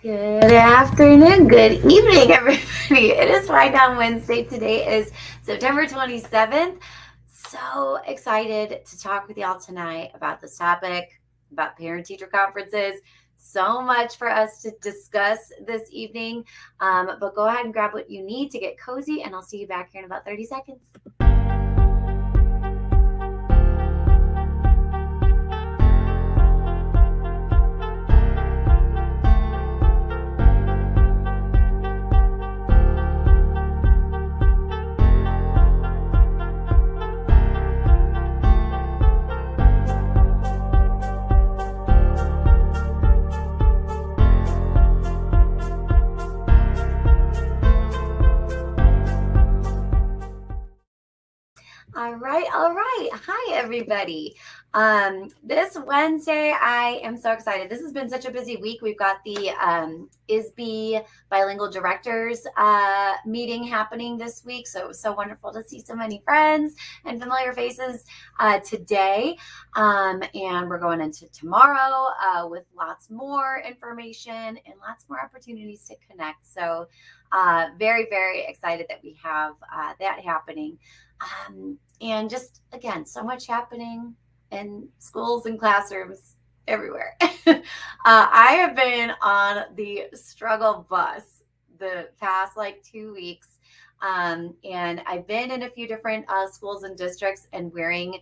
Good afternoon, good evening, everybody. It is Wind Down Wednesday. Today is September 27th. So excited to talk with y'all tonight about this topic, about parent-teacher conferences. So much for us to discuss this evening. But go ahead and grab what you need to get cozy, and I'll see you back here in about 30 seconds. All right. Hi, everybody. This Wednesday, I am so excited. This has been such a busy week. We've got the ISB Bilingual Directors meeting happening this week. So it was so wonderful to see so many friends and familiar faces today. And we're going into tomorrow with lots more information and lots more opportunities to connect. So very, very excited that we have that happening. And just, again, so much happening in schools and classrooms everywhere. I have been on the struggle bus the past 2 weeks. And I've been in a few different schools and districts and wearing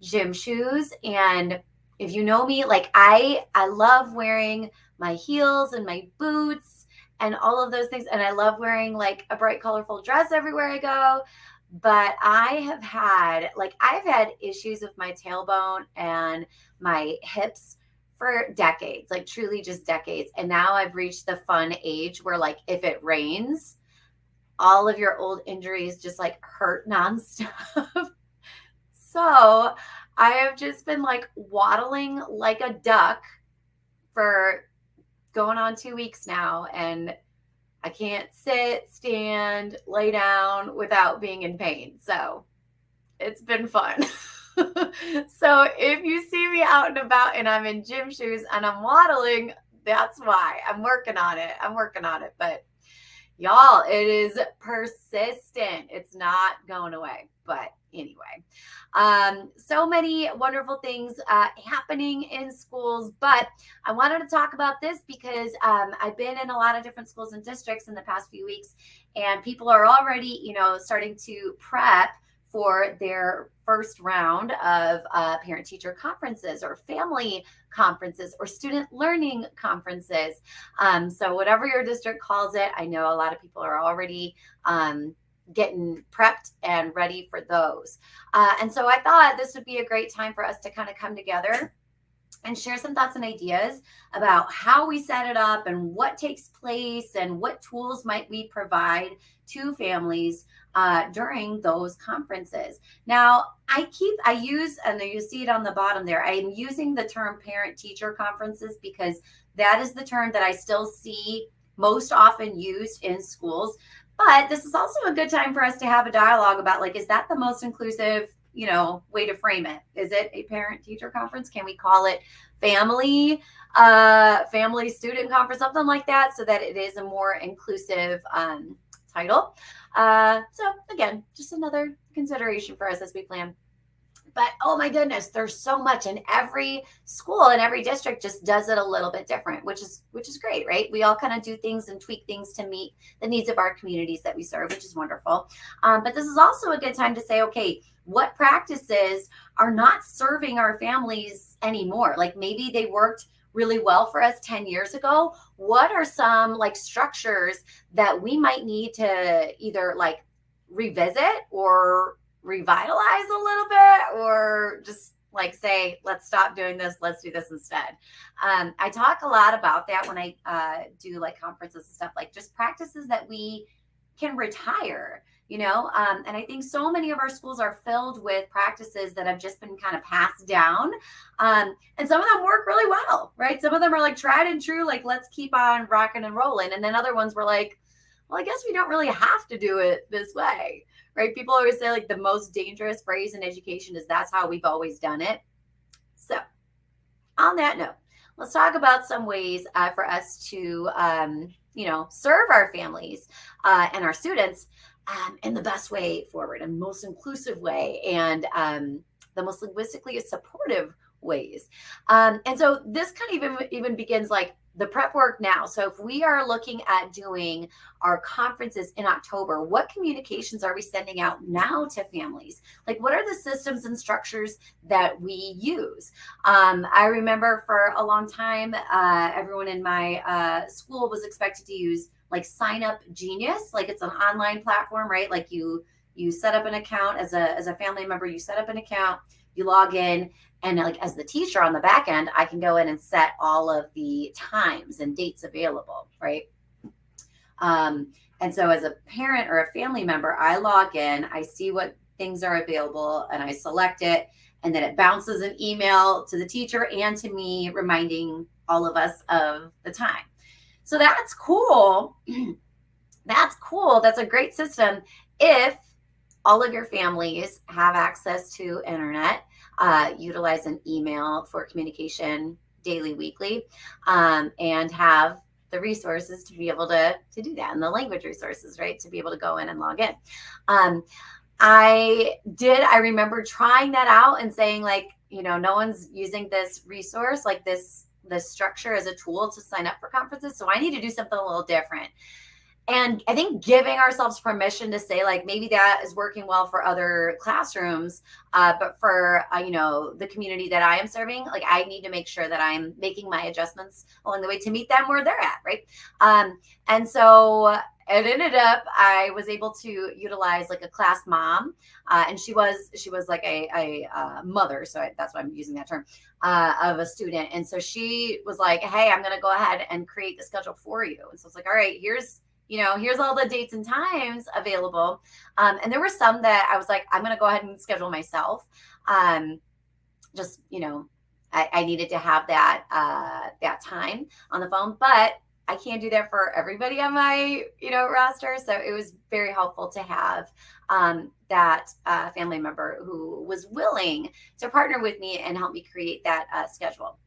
gym shoes. And if you know me, I love wearing my heels and my boots and all of those things. And I love wearing a bright, colorful dress everywhere I go. But I've had issues with my tailbone and my hips for decades, truly just decades. And now I've reached the fun age where if it rains, all of your old injuries just hurt nonstop. So I have just been waddling like a duck for going on 2 weeks now. And I can't sit, stand, lay down without being in pain. So it's been fun. So if you see me out and about and I'm in gym shoes and I'm waddling, that's why. I'm working on it. But y'all, it is persistent. It's not going away. But anyway, so many wonderful things happening in schools, but I wanted to talk about this because I've been in a lot of different schools and districts in the past few weeks, and people are already, starting to prep for their first round of parent-teacher conferences or family conferences or student learning conferences. So whatever your district calls it, I know a lot of people are already getting prepped and ready for those. And so I thought this would be a great time for us to kind of come together and share some thoughts and ideas about how we set it up and what takes place and what tools might we provide to families during those conferences. Now, and you see it on the bottom there, I am using the term parent-teacher conferences because that is the term that I still see most often used in schools. But this is also a good time for us to have a dialogue about is that the most inclusive, way to frame it? Is it a parent-teacher conference? Can we call it family student conference, something like that, so that it is a more inclusive title? So again, just another consideration for us as we plan. But oh my goodness, there's so much, and every school and every district just does it a little bit different, which is great, right? We all kind of do things and tweak things to meet the needs of our communities that we serve, which is wonderful. But this is also a good time to say, okay, what practices are not serving our families anymore? Maybe they worked really well for us 10 years ago. What are some structures that we might need to either revisit or revitalize a little bit, or just say, let's stop doing this, let's do this instead. I talk a lot about that when I do conferences and stuff, just practices that we can retire, and I think so many of our schools are filled with practices that have just been kind of passed down, and some of them work really well, right? Some of them are tried and true, let's keep on rocking and rolling, and then other ones were well, I guess we don't really have to do it this way. Right? People always say the most dangerous phrase in education is that's how we've always done it. So on that note, let's talk about some ways for us to, serve our families and our students in the best way forward and most inclusive way and the most linguistically supportive ways. And so this kind of even begins like the prep work now. So if we are looking at doing our conferences in October, what communications are we sending out now to families? Like, what are the systems and structures that we use? I remember for a long time, everyone in my school was expected to use like Sign Up Genius, like it's an online platform, right? Like you set up an account as a family member, you set up an account, you log in, and like as the teacher on the back end, I can go in and set all of the times and dates available, right? And so as a parent or a family member, I log in, I see what things are available, and I select it, and then it bounces an email to the teacher and to me, reminding all of us of the time. So that's cool. That's cool. That's a great system if all of your families have access to internet, utilize an email for communication daily, weekly, and have the resources to be able to do that, and the language resources, right, to be able to go in and log in. I remember trying that out and saying, like, no one's using this resource, like this structure as a tool to sign up for conferences, so I need to do something a little different. And I think giving ourselves permission to say, like, maybe that is working well for other classrooms, but for, the community that I am serving, like, I need to make sure that I'm making my adjustments along the way to meet them where they're at, right? And so it ended up, I was able to utilize like a class mom, and she was like a mother, so that's why I'm using that term, of a student. And so she was like, hey, I'm going to go ahead and create the schedule for you. And so it's like, all right, here's all the dates and times available. And there were some that I was like, I'm going to go ahead and schedule myself. Just, I needed to have that time on the phone, but I can't do that for everybody on my, roster. So it was very helpful to have that family member who was willing to partner with me and help me create that schedule.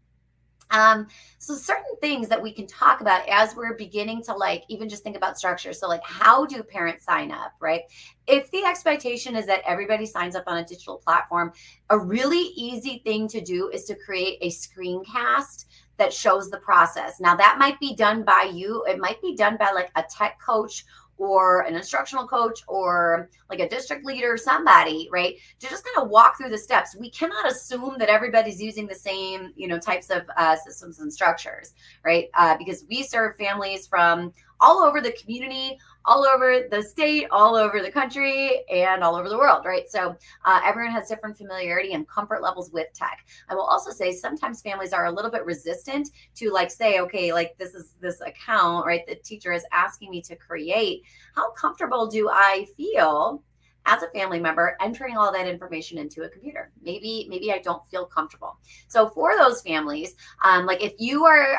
So certain things that we can talk about as we're beginning to like even just think about structure. So like, how do parents sign up, right? If the expectation is that everybody signs up on a digital platform, a really easy thing to do is to create a screencast that shows the process. Now that might be done by you. It might be done by like a tech coach or an instructional coach or like a district leader, somebody, right? To just kind of walk through the steps. We cannot assume that everybody's using the same, types of systems and structures, right? Because we serve families from all over the community, all over the state, all over the country, and all over the world, right? So everyone has different familiarity and comfort levels with tech. I will also say sometimes families are a little bit resistant to like say, okay, like this is this account, right? The teacher is asking me to create. How comfortable do I feel as a family member entering all that information into a computer? Maybe I don't feel comfortable. So for those families, like if you are,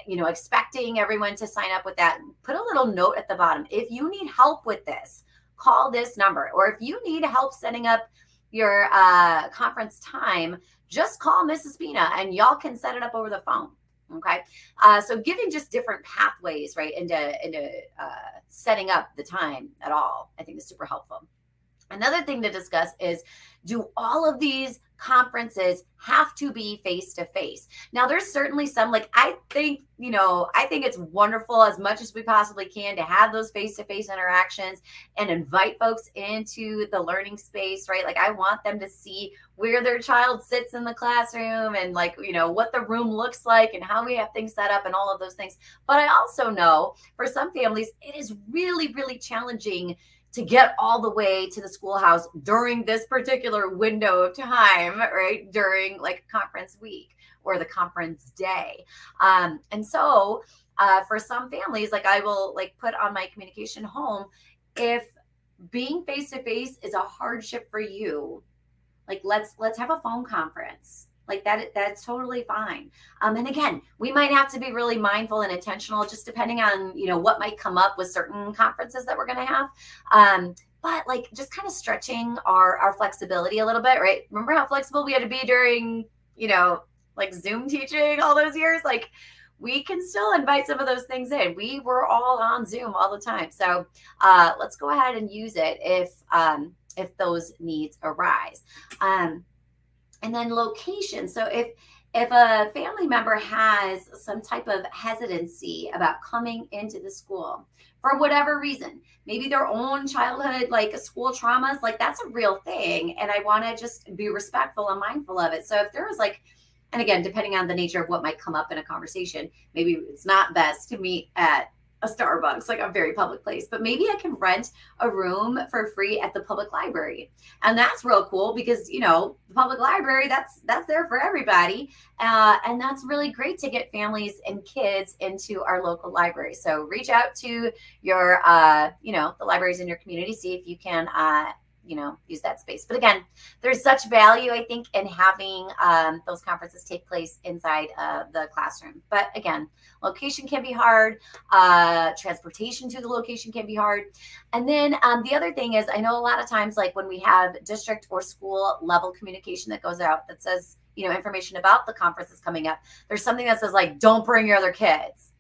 expecting everyone to sign up with that, put a little note at the bottom. If you need help with this, call this number. Or if you need help setting up your conference time, just call Mrs. Spina and y'all can set it up over the phone. Okay. So giving just different pathways, right, into setting up the time at all, I think is super helpful. Another thing to discuss is, do all of these conferences have to be face-to-face? Now, there's certainly some, like, I think it's wonderful as much as we possibly can to have those face-to-face interactions and invite folks into the learning space, right? Like, I want them to see where their child sits in the classroom and like, what the room looks like and how we have things set up and all of those things. But I also know for some families, it is really, really challenging to get all the way to the schoolhouse during this particular window of time, right? During like conference week or the conference day. And so for some families, like I will like put on my communication home, if being face-to-face is a hardship for you, like let's have a phone conference. Like that's totally fine. And again, we might have to be really mindful and intentional, just depending on, what might come up with certain conferences that we're going to have. But like just kind of stretching our flexibility a little bit, right? Remember how flexible we had to be during, like Zoom teaching all those years, like we can still invite some of those things in. We were all on Zoom all the time. So let's go ahead and use it if those needs arise. And then location. So if a family member has some type of hesitancy about coming into the school for whatever reason, maybe their own childhood, like school traumas, like that's a real thing. And I want to just be respectful and mindful of it. So if there was like, and again, depending on the nature of what might come up in a conversation, maybe it's not best to meet at a Starbucks, like a very public place, but maybe I can rent a room for free at the public library. And that's real cool because, you know, the public library, that's there for everybody. And that's really great to get families and kids into our local library. So reach out to your, the libraries in your community, see if you can, use that space. But again, there's such value, I think, in having those conferences take place inside the classroom. But again, location can be hard. Transportation to the location can be hard. And then the other thing is, I know a lot of times, like when we have district or school level communication that goes out that says, information about the conferences coming up, there's something that says like, don't bring your other kids.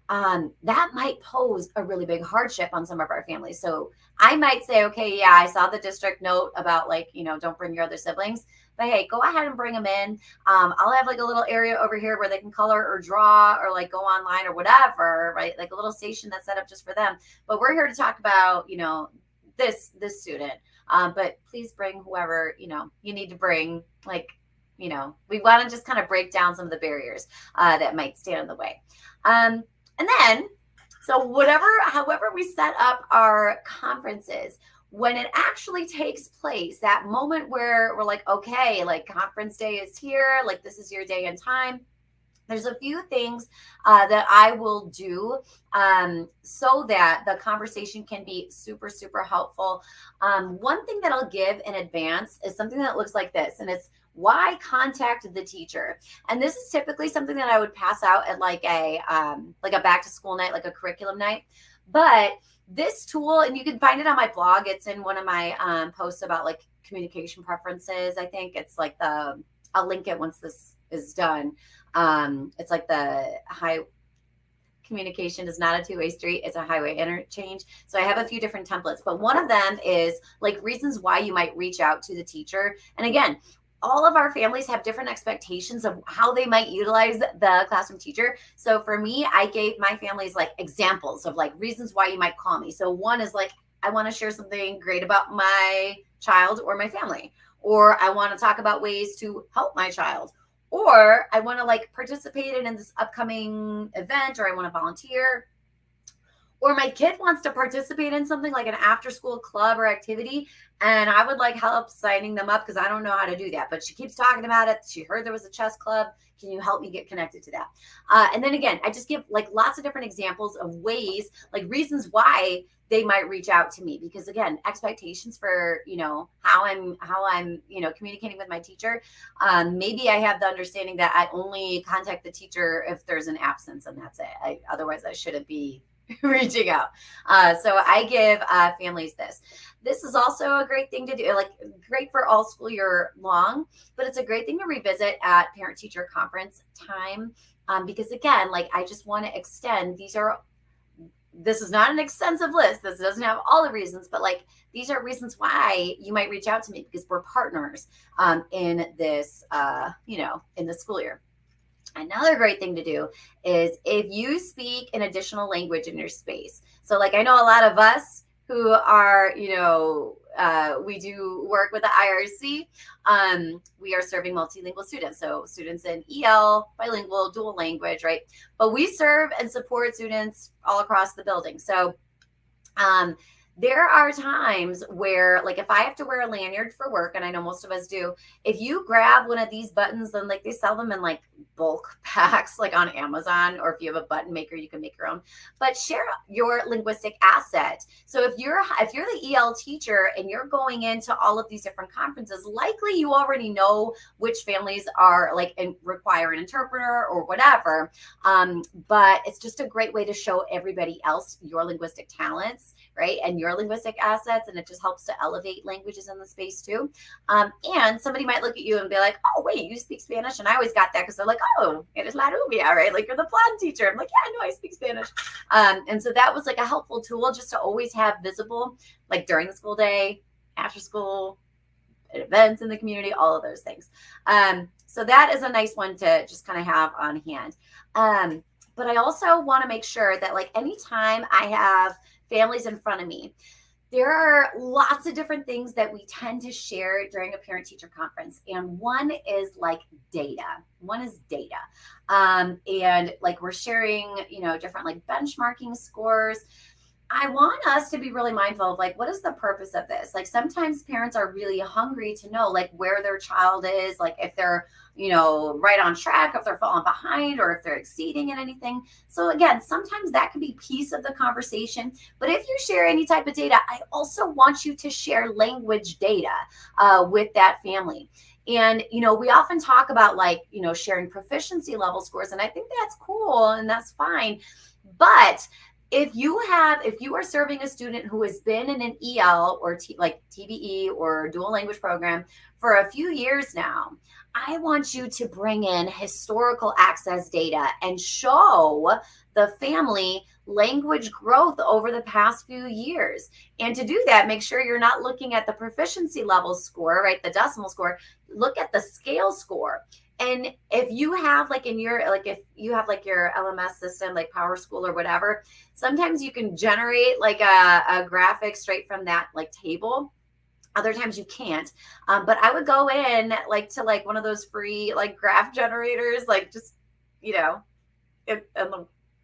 That might pose a really big hardship on some of our families. So I might say, okay, yeah, I saw the district note about like, don't bring your other siblings, but hey, go ahead and bring them in. I'll have like a little area over here where they can color or draw or like go online or whatever, right? Like a little station that's set up just for them. But we're here to talk about, this student. But please bring whoever, you need to bring, like, we want to just kind of break down some of the barriers that might stand in the way. And then, so however we set up our conferences, when it actually takes place, that moment where we're like, okay, like conference day is here, like this is your day and time. There's a few things that I will do so that the conversation can be super, super helpful. One thing that I'll give in advance is something that looks like this, and it's why contact the teacher. And this is typically something that I would pass out at like a back to school night, like a curriculum night. But this tool, and you can find it on my blog. It's in one of my posts about like communication preferences. I think it's like I'll link it once this is done. It's like the high communication is not a two-way street. It's a highway interchange. So I have a few different templates, but one of them is like reasons why you might reach out to the teacher. And again, all of our families have different expectations of how they might utilize the classroom teacher. So for me, I gave my families like examples of like reasons why you might call me. So one is like, I want to share something great about my child or my family, or I want to talk about ways to help my child, or I want to like participate in this upcoming event, or I want to volunteer. Or my kid wants to participate in something like an after school club or activity, and I would like help signing them up because I don't know how to do that. But she keeps talking about it. She heard there was a chess club. Can you help me get connected to that? And then again, I just give like lots of different examples of ways, like reasons why they might reach out to me. Because again, expectations for, how I'm communicating with my teacher. Maybe I have the understanding that I only contact the teacher if there's an absence, and that's it. Otherwise I shouldn't be reaching out. So I give families this. This is also a great thing to do, like great for all school year long, but it's a great thing to revisit at parent teacher conference time. Because again, like I just want to extend, this is not an extensive list. This doesn't have all the reasons, but like these are reasons why you might reach out to me because we're partners in this, in the school year. Another great thing to do is if you speak an additional language in your space. So like I know a lot of us who are, we do work with the IRC. We are serving multilingual students. So students in EL, bilingual, dual language, right? But we serve and support students all across the building. So there are times where, like, if I have to wear a lanyard for work, and I know most of us do, if you grab one of these buttons, then like they sell them in like bulk packs, like on Amazon, or if you have a button maker, you can make your own. But share your linguistic asset. So if you're the EL teacher and you're going into all of these different conferences, likely you already know which families are like and require an interpreter or whatever. But it's just a great way to show everybody else your linguistic talents, right? And your linguistic assets, and it just helps to elevate languages in the space too. And somebody might look at you and be like, oh, wait, you speak Spanish? And I always got that because they're like, oh, eres la rubia, right? Like you're the blonde teacher. I'm like, yeah, I know I speak Spanish. And so that was like a helpful tool just to always have visible, like during the school day, after school, at events in the community, all of those things. So that is a nice one to just kind of have on hand. But I also want to make sure that like anytime I have families in front of me, there are lots of different things that we tend to share during a parent-teacher conference. And one is like data. One is data. And like we're sharing, different like benchmarking scores. I want us to be really mindful of like, what is the purpose of this? Like sometimes parents are really hungry to know like where their child is, like if they're, right on track, if they're falling behind, or if they're exceeding in anything. So again, sometimes that can be piece of the conversation. But if you share any type of data, I also want you to share language data with that family. And, we often talk about like, sharing proficiency level scores. And I think that's cool and that's fine. But if you are serving a student who has been in an EL or like TBE or dual language program for a few years now, I want you to bring in historical access data and show the family language growth over the past few years. And to do that, make sure you're not looking at the proficiency level score, right? The decimal score. Look at the scale score. And if you have like your LMS system, like PowerSchool or whatever, sometimes you can generate like a graphic straight from that like table. Other times you can't. But I would go in like to like one of those free like graph generators, like just,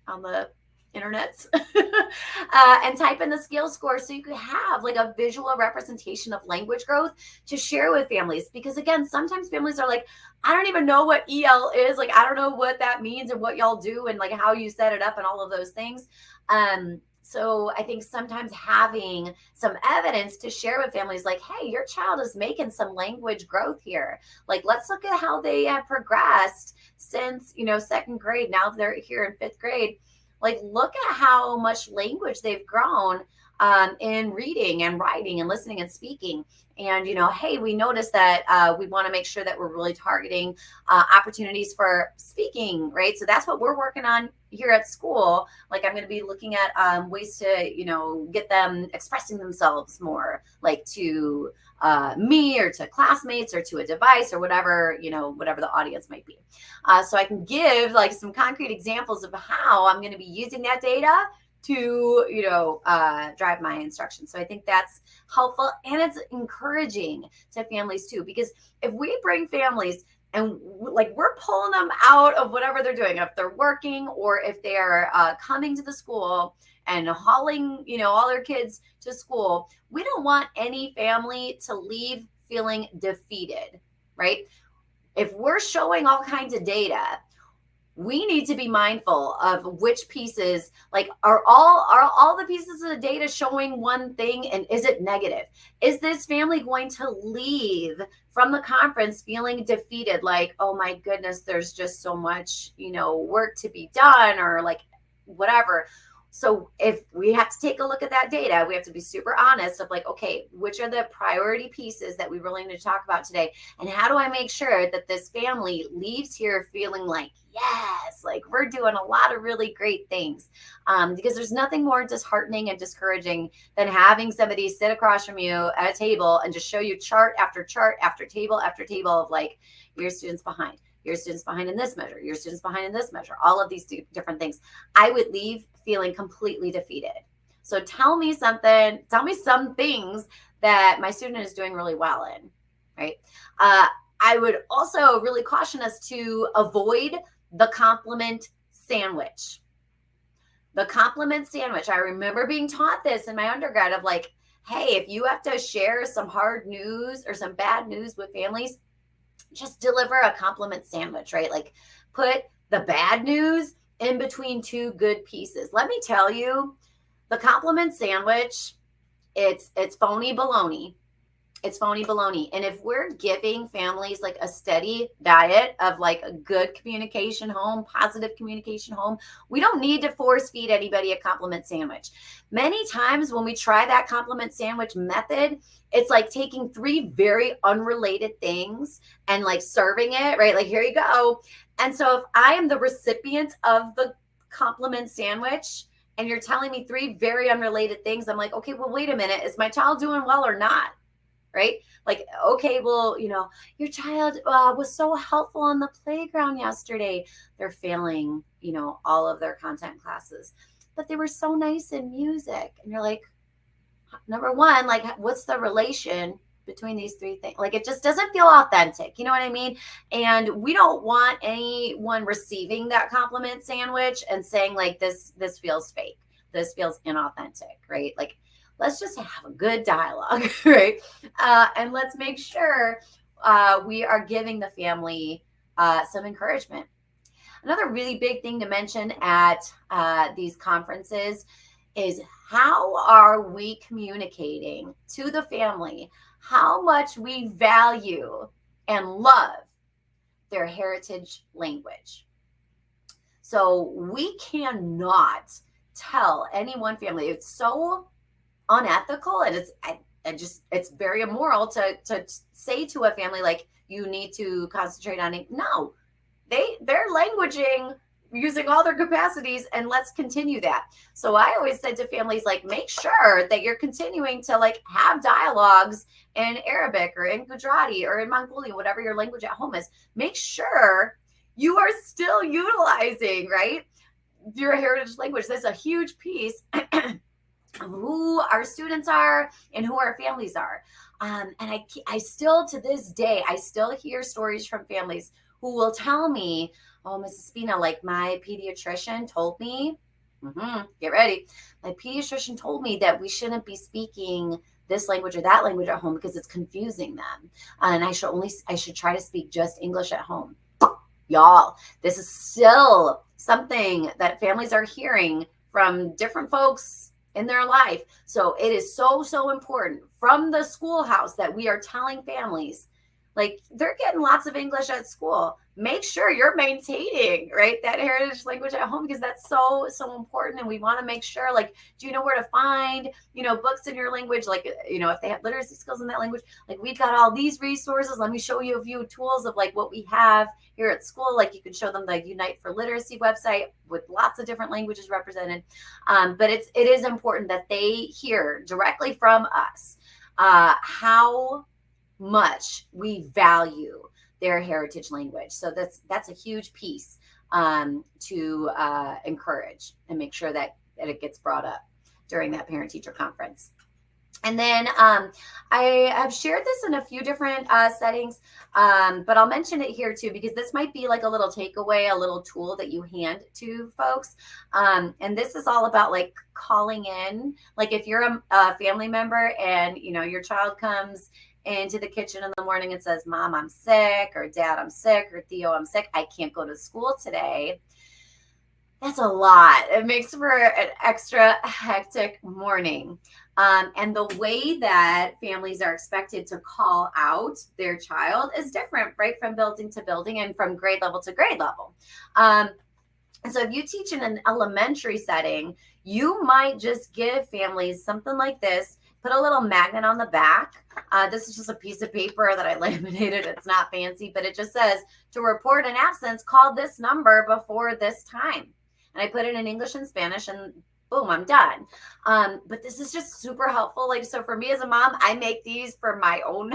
on the internets and type in the scale score so you could have like a visual representation of language growth to share with families. Because again, sometimes families are like, I don't even know what EL is. Like, I don't know what that means and what y'all do and like how you set it up and all of those things. So I think sometimes having some evidence to share with families like, hey, your child is making some language growth here. Like, let's look at how they have progressed since, second grade. Now they're here in fifth grade. Like, look at how much language they've grown in reading and writing and listening and speaking. And, hey, we noticed that we want to make sure that we're really targeting opportunities for speaking, right? So that's what we're working on here at school. Like, I'm going to be looking at ways to, get them expressing themselves more, like to me or to classmates or to a device or whatever, whatever the audience might be. So I can give like some concrete examples of how I'm going to be using that data to, drive my instruction. So I think that's helpful, and it's encouraging to families too, because if we bring families and like we're pulling them out of whatever they're doing, if they're working or if they're coming to the school and hauling, all their kids to school, we don't want any family to leave feeling defeated, right? If we're showing all kinds of data, we need to be mindful of which pieces, like are all the pieces of the data showing one thing, and is it negative? Is this family going to leave from the conference feeling defeated, like, oh my goodness, there's just so much, work to be done, or like whatever? So if we have to take a look at that data, we have to be super honest of like, okay, which are the priority pieces that we really need to talk about today? And how do I make sure that this family leaves here feeling like, yes, like we're doing a lot of really great things? Because there's nothing more disheartening and discouraging than having somebody sit across from you at a table and just show you chart after chart after table of like, your students behind. Your students behind in this measure, your students behind in this measure, all of these different things. I would leave feeling completely defeated. So tell me some things that my student is doing really well in, right? I would also really caution us to avoid the compliment sandwich. The compliment sandwich. I remember being taught this in my undergrad of like, hey, if you have to share some hard news or some bad news with families, just deliver a compliment sandwich, right? Like put the bad news in between two good pieces. Let me tell you, the compliment sandwich, it's phony baloney. It's phony baloney. And if we're giving families like a steady diet of like a good communication home, positive communication home, we don't need to force feed anybody a compliment sandwich. Many times when we try that compliment sandwich method, it's like taking three very unrelated things and like serving it, right? Like, here you go. And so if I am the recipient of the compliment sandwich and you're telling me three very unrelated things, I'm like, okay, well, wait a minute. Is my child doing well or not? Right? Like, okay, well, your child was so helpful on the playground yesterday. They're failing, all of their content classes, but they were so nice in music. And you're like, number one, like, what's the relation between these three things? Like, it just doesn't feel authentic. You know what I mean? And we don't want anyone receiving that compliment sandwich and saying like, this feels fake. This feels inauthentic, right? Like, let's just have a good dialogue, right? And let's make sure we are giving the family some encouragement. Another really big thing to mention at these conferences is, how are we communicating to the family how much we value and love their heritage language? So we cannot tell any one family, it's so unethical, and it's very immoral to say to a family like, you need to concentrate on it. No, they're languaging using all their capacities, and let's continue that. So I always said to families, like, make sure that you're continuing to like have dialogues in Arabic or in Gujarati or in Mongolian, whatever your language at home is. Make sure you are still utilizing, right, your heritage language. That's a huge piece who our students are and who our families are. And I still, to this day, I still hear stories from families who will tell me, oh, Mrs. Spina, like, my pediatrician told me, get ready. My pediatrician told me that we shouldn't be speaking this language or that language at home because it's confusing them. And I should try to speak just English at home. Y'all, this is still something that families are hearing from different folks in their life. So it is so, so important from the schoolhouse that we are telling families, like, they're getting lots of English at school. Make sure you're maintaining, right, that heritage language at home, because that's so, so important. And we want to make sure, like, do you know where to find, books in your language? Like, if they have literacy skills in that language, like, we've got all these resources. Let me show you a few tools of like what we have here at school. Like, you can show them the Unite for Literacy website with lots of different languages represented. But it is important that they hear directly from us how much we value their heritage language. So that's a huge piece to encourage and make sure that it gets brought up during that parent-teacher conference. And then I have shared this in a few different settings, but I'll mention it here too, because this might be like a little takeaway, a little tool that you hand to folks. And this is all about like calling in. Like, if you're a family member and, your child comes into the kitchen in the morning and says, Mom, I'm sick, or Dad, I'm sick, or Theo, I'm sick, I can't go to school today. That's a lot. It makes for an extra hectic morning. And the way that families are expected to call out their child is different, right, from building to building and from grade level to grade level. And so if you teach in an elementary setting, you might just give families something like this. Put a little magnet on the back. This is just a piece of paper that I laminated. It's not fancy, but it just says, to report an absence, call this number before this time. And I put it in English and Spanish, and boom, I'm done. But this is just super helpful. Like, so for me as a mom, I make these for my own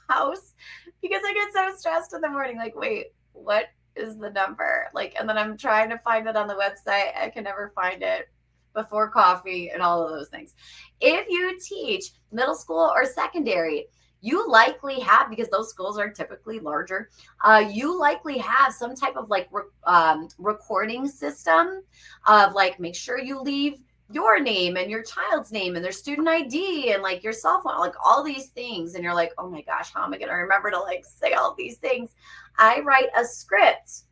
house because I get so stressed in the morning. Like, wait, what is the number? Like, and then I'm trying to find it on the website. I can never find it before coffee and all of those things. If you teach middle school or secondary, you likely have, because those schools are typically larger, you likely have some type of like recording system of like, make sure you leave your name and your child's name and their student ID and like your cell phone, like all these things. And you're like, oh my gosh, how am I going to remember to like say all these things? I write a script.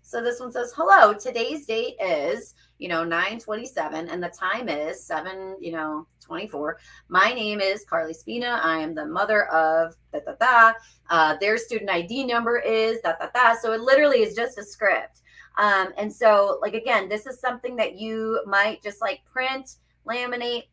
So this one says, hello, today's date is, 9:27, and the time is 7:24. My name is Carly Spina. I am the mother of da da da. Their student ID number is da da da. So it literally is just a script. And so, like, again, this is something that you might just like print, laminate,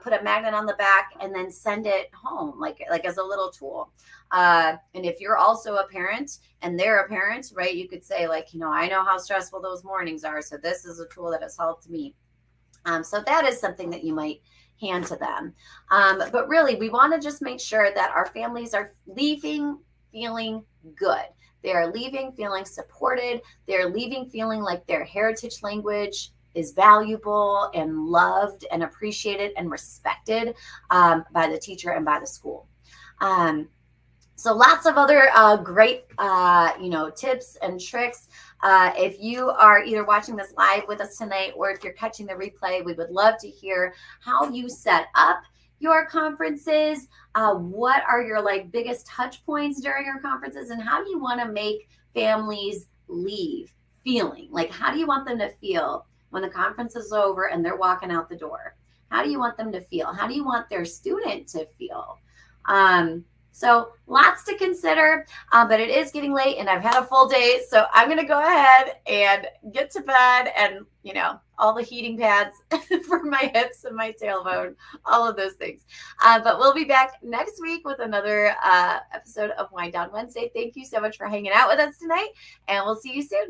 put a magnet on the back, and then send it home, like as a little tool. And if you're also a parent and they're a parent, right, you could say, like, I know how stressful those mornings are, so this is a tool that has helped me. So that is something that you might hand to them. But really, we want to just make sure that our families are leaving feeling good. They are leaving feeling supported. They're leaving feeling like their heritage language is valuable and loved and appreciated and respected by the teacher and by the school. So lots of other great, tips and tricks. If you are either watching this live with us tonight, or if you're catching the replay, we would love to hear how you set up your conferences. What are your biggest touch points during your conferences, and how do you want to make families leave feeling? Like, how do you want them to feel when the conference is over and they're walking out the door? How do you want them to feel? How do you want their student to feel? So lots to consider, but it is getting late and I've had a full day. So I'm going to go ahead and get to bed, and, all the heating pads for my hips and my tailbone, all of those things. But we'll be back next week with another episode of Wind Down Wednesday. Thank you so much for hanging out with us tonight, and we'll see you soon.